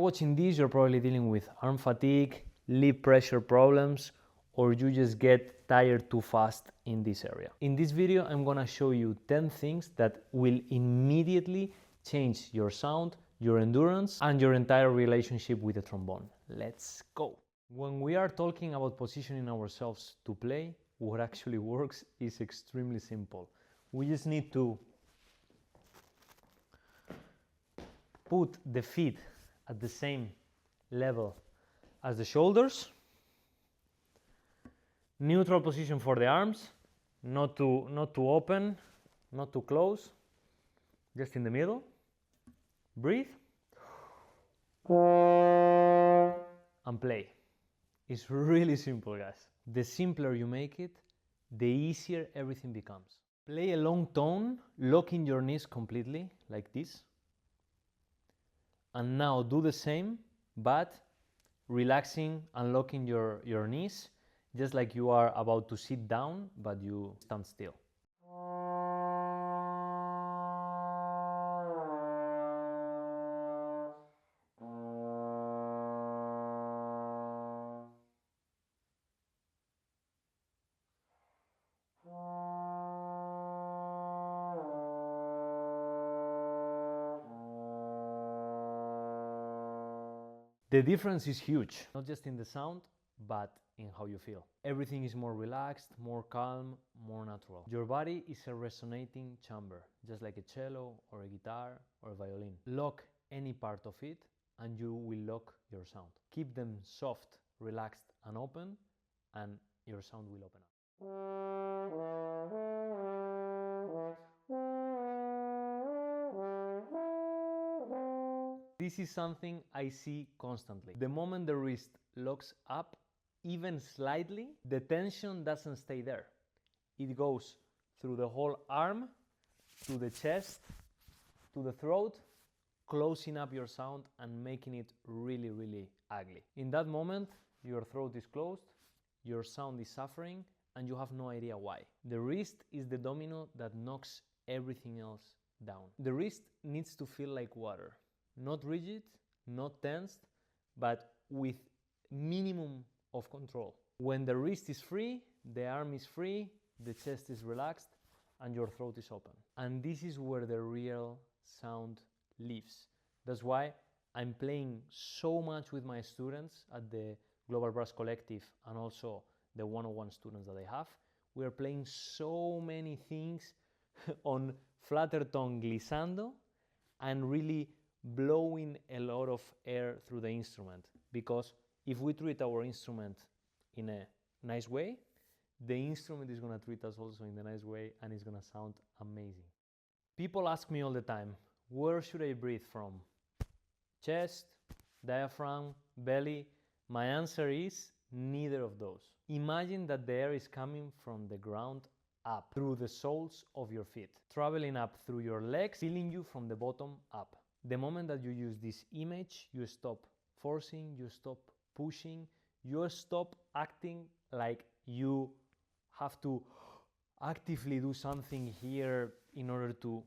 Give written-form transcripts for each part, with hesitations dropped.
watching this, you're probably dealing with arm fatigue, lip pressure problems, or you just get tired too fast in this area. In this video, I'm gonna show you 10 things that will immediately change your sound, your endurance, and your entire relationship with the trombone. Let's go. When we are talking about positioning ourselves to play, what actually works is extremely simple. We just need to put the feet at the same level as the shoulders. Neutral position for the arms, not too open, not too close, just in the middle. Breathe and play. It's really simple, guys. The simpler you make it, the easier everything becomes. Play a long tone, locking your knees completely, like this. And now do the same, but relaxing and locking your knees, just like you are about to sit down, but you stand still. The difference is huge, not just in the sound, but in how you feel. Everything is more relaxed, more calm, more natural. Your body is a resonating chamber, just like a cello or a guitar or a violin. Lock any part of it and you will lock your sound. Keep them soft, relaxed and open, and your sound will open up. This is something I see constantly. The moment the wrist locks up, even slightly, the tension doesn't stay there. It goes through the whole arm, to the chest, to the throat, closing up your sound and making it really, really ugly. In that moment, your throat is closed, your sound is suffering, and you have no idea why. The wrist is the domino that knocks everything else down. The wrist needs to feel like water. Not rigid, not tensed, but with minimum of control. When the wrist is free, the arm is free, the chest is relaxed, and your throat is open. And this is where the real sound lives. That's why I'm playing so much with my students at the Global Brass Collective and also the one-on-one students that I have. We are playing so many things on flutter tone glissando and really blowing a lot of air through the instrument, because if we treat our instrument in a nice way, the instrument is going to treat us also in a nice way and it's going to sound amazing. People ask me all the time, where should I breathe from? Chest, diaphragm, belly? My answer is neither of those. Imagine that the air is coming from the ground up, through the soles of your feet, traveling up through your legs, filling you from the bottom up. The moment that you use this image, you stop forcing, you stop pushing, you stop acting like you have to actively do something here in order to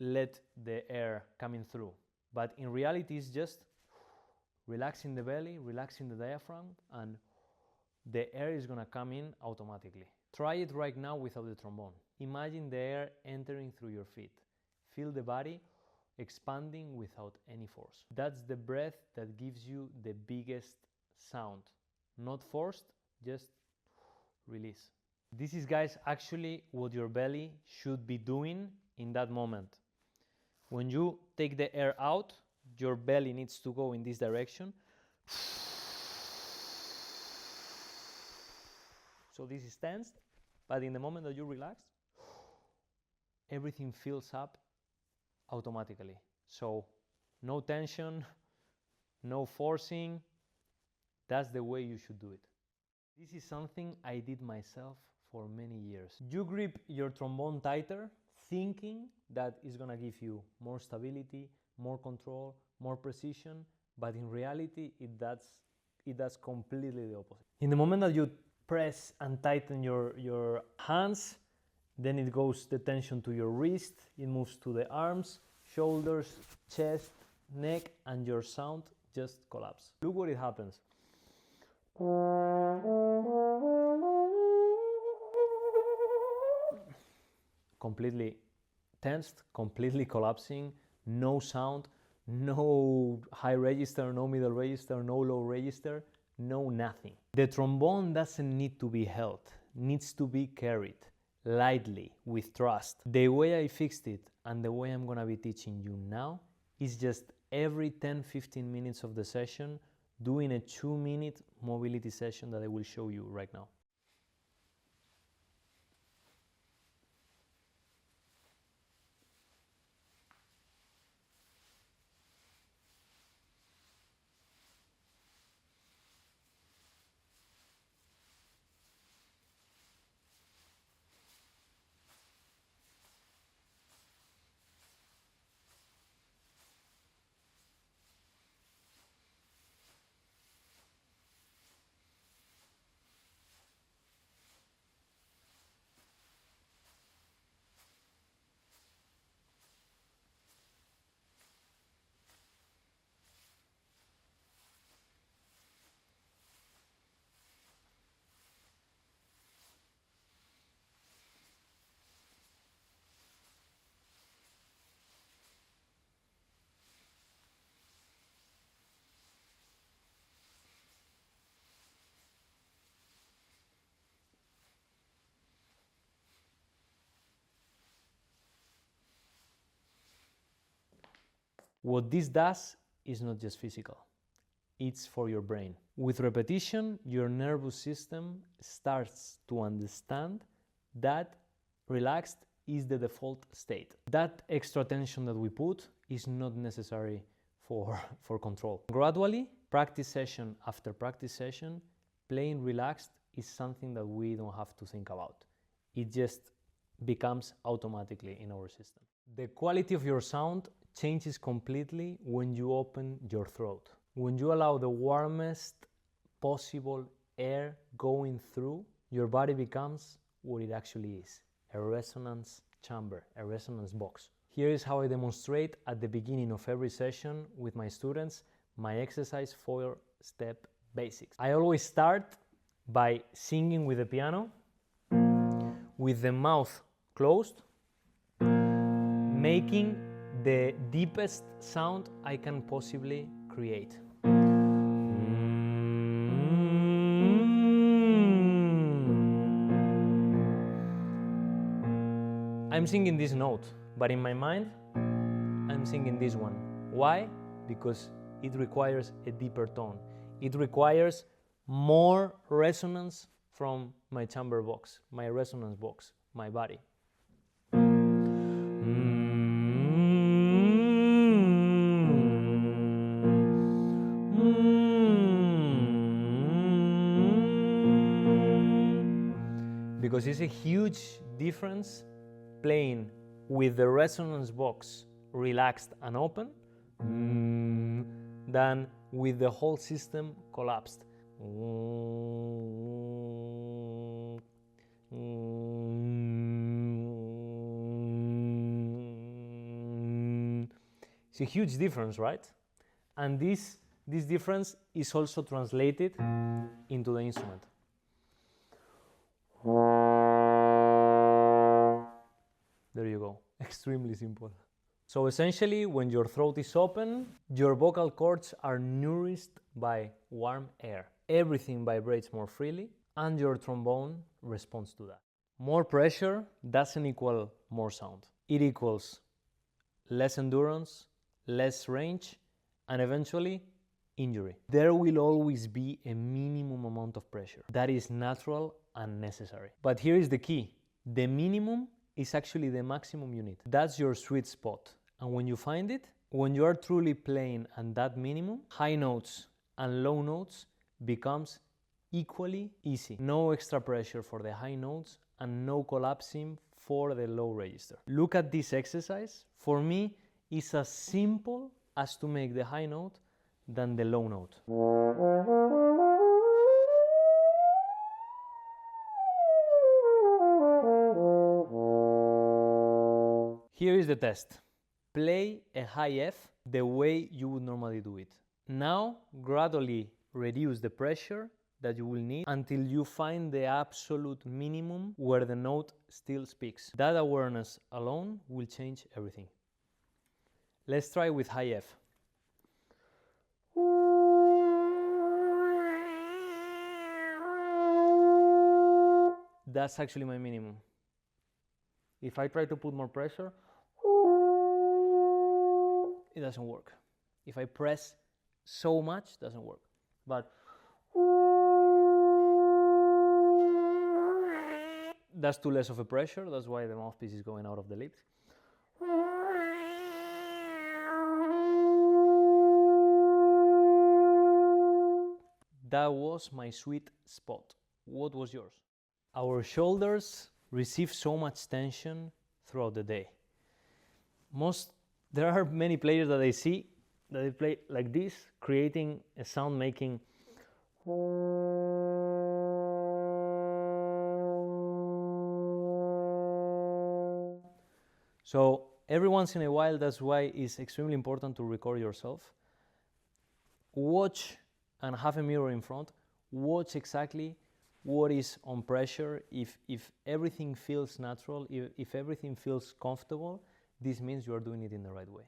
let the air coming through. But in reality, it's just relaxing the belly, relaxing the diaphragm, and the air is gonna come in automatically. Try it right now without the trombone. Imagine the air entering through your feet. Feel the body expanding without any force. That's the breath that gives you the biggest sound. Not forced, just release. This is, guys, actually what your belly should be doing in that moment. When you take the air out, your belly needs to go in this direction. So this is tensed, but in the moment that you relax, everything fills up automatically. So no tension, no forcing. That's the way you should do it. This is something I did myself for many years. You grip your trombone tighter, thinking that it's gonna give you more stability, more control, more precision, but in reality it does completely the opposite. In the moment that you press and tighten your hands, then it goes the tension to your wrist, it moves to the arms, shoulders, chest, neck, and your sound just collapse. Look what it happens. Completely tensed, completely collapsing, no sound, no high register, no middle register, no low register, no nothing. The trombone doesn't need to be held, needs to be carried lightly, with trust. The way I fixed it and the way I'm gonna be teaching you now is just every 10-15 minutes of the session doing a 2-minute mobility session that I will show you right now. What this does is not just physical, it's for your brain. With repetition, your nervous system starts to understand that relaxed is the default state. That extra tension that we put is not necessary for control. Gradually, practice session after practice session, playing relaxed is something that we don't have to think about. It just becomes automatically in our system. The quality of your sound changes completely when you open your throat. When you allow the warmest possible air going through, your body becomes what it actually is, a resonance chamber, a resonance box. Here is how I demonstrate at the beginning of every session with my students my exercise 4-step basics. I always start by singing with the piano, with the mouth closed, making the deepest sound I can possibly create. I'm singing this note, but in my mind, I'm singing this one. Why? Because it requires a deeper tone. It requires more resonance from my chamber box, my resonance box, my body. Because it's a huge difference playing with the resonance box relaxed and open than with the whole system collapsed. It's a huge difference, right? And this difference is also translated into the instrument. There you go, extremely simple. So essentially, when your throat is open, your vocal cords are nourished by warm air. Everything vibrates more freely, and your trombone responds to that. More pressure doesn't equal more sound. It equals less endurance, less range, and eventually injury. There will always be a minimum amount of pressure. That is natural and necessary. But here is the key. The minimum is actually the maximum you need. That's your sweet spot. And when you find it, when you are truly playing at that minimum, high notes and low notes becomes equally easy. No extra pressure for the high notes and no collapsing for the low register. Look at this exercise. For me, it's as simple as to make the high note than the low note. Here is the test. Play a high F the way you would normally do it. Now, gradually reduce the pressure that you will need until you find the absolute minimum where the note still speaks. That awareness alone will change everything. Let's try with high F. That's actually my minimum. If I try to put more pressure, it doesn't work. If I press so much, it doesn't work. But that's too less of a pressure. That's why the mouthpiece is going out of the lips. That was my sweet spot. What was yours? Our shoulders receive so much tension throughout the day. There are many players that I see that they play like this, creating a sound making. So every once in a while, that's why it's extremely important to record yourself. Watch and have a mirror in front. Watch exactly what is on pressure. If everything feels natural, if everything feels comfortable, this means you are doing it in the right way.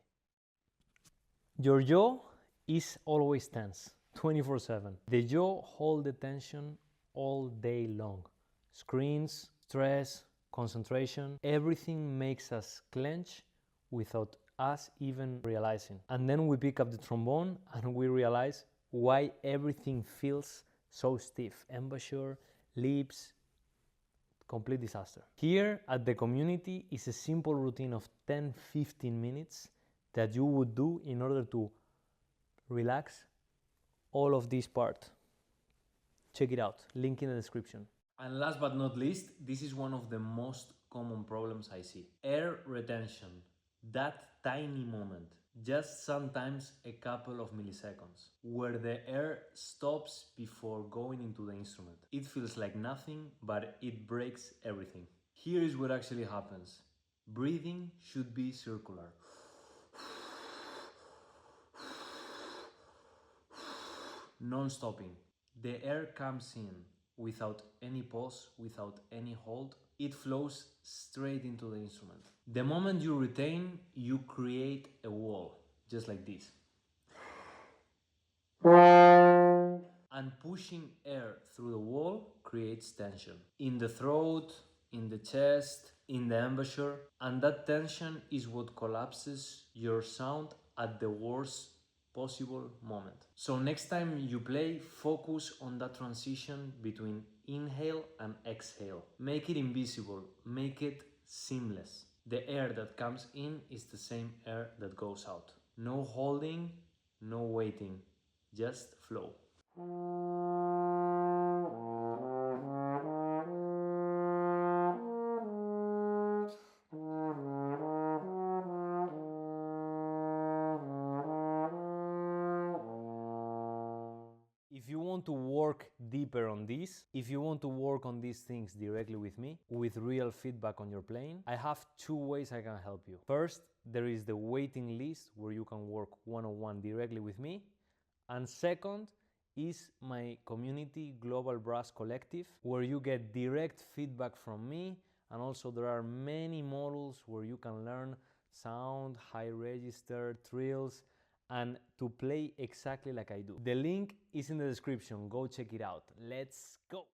Your jaw is always tense, 24/7. The jaw holds the tension all day long. Screens, stress, concentration, everything makes us clench without us even realizing. And then we pick up the trombone and we realize why everything feels so stiff. Embouchure, lips, complete disaster. Here at the community is a simple routine of 10-15 minutes that you would do in order to relax all of this part. Check it out, link in the description. And last but not least, this is one of the most common problems I see. Air retention, that tiny moment, just sometimes a couple of milliseconds, where the air stops before going into the instrument. It feels like nothing, but it breaks everything. Here is what actually happens. Breathing should be circular. Non-stopping. The air comes in without any pause, without any hold. It flows straight into the instrument. The moment you retain, you create a wall, just like this. And pushing air through the wall creates tension in the throat, in the chest, in the embouchure, and that tension is what collapses your sound at the worst possible moment. So next time you play, focus on that transition between inhale and exhale. Make it invisible, make it seamless. The air that comes in is the same air that goes out. No holding, no waiting, just flow. If you want to work deeper on this, if you want to work on these things directly with me, with real feedback on your playing, I have two ways I can help you. First, there is the waiting list where you can work one-on-one directly with me. And second is my community Global Brass Collective, where you get direct feedback from me, and also there are many modules where you can learn sound, high register, trills, and to play exactly like I do. The link is in the description, go check it out. Let's go!